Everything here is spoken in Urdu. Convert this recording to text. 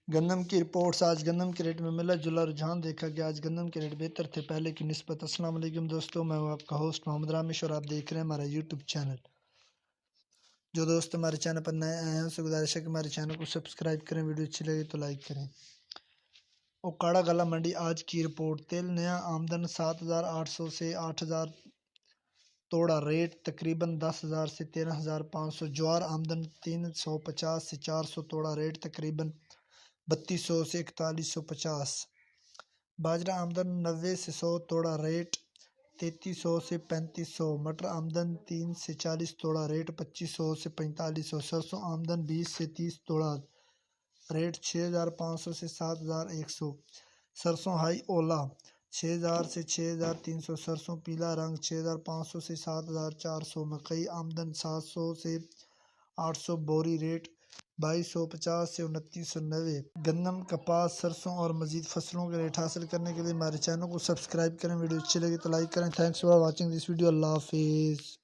گندم کی رپورٹس۔ آج گندم کے ریٹ میں ملا جلا رجحان دیکھا گیا۔ آج گندم کے ریٹ بہتر تھے پہلے کی نسبت۔ السلام علیکم دوستو، میں ہوں آپ کا ہوسٹ محمد رامش اور آپ دیکھ رہے ہیں ہمارا یوٹیوب چینل۔ جو دوست ہمارے چینل پر نئے آئے ہیں ان سے گزارش ہے کہ ہمارے چینل کو سبسکرائب کریں، ویڈیو اچھی لگے تو لائک کریں۔ اوکاڑا غلہ منڈی آج کی رپورٹ۔ تیل نیا آمدن 7,800 سے 8,000 توڑا، ریٹ تقریباً 10,000 سے 13,500۔ جوار آمدن 350 سے 400 توڑا، ریٹ تقریباً 3200 سے 4150۔ باجرہ آمدن 90 سے 100 توڑا، ریٹ 3300 سے 3500۔ مٹر آمدن 3 سے 40 توڑا، ریٹ 2500 سے 4500۔ سرسوں آمدن 20 سے 30 توڑا، ریٹ 6,500 سے 7,100۔ سرسوں ہائی اولا 6,000 سے 6,300۔ سرسوں پیلا رنگ 6,500 سے 7,400۔ مکئی آمدن 700 سے 800 بوری، ریٹ 2,250 سے 2,990۔ گندم، کپاس، سرسوں اور مزید فصلوں کے ریٹ حاصل کرنے کے لیے ہمارے چینل کو سبسکرائب کریں، ویڈیو اچھی لگے تو لائک کریں۔ Thanks for watching this video. اللہ حافظ۔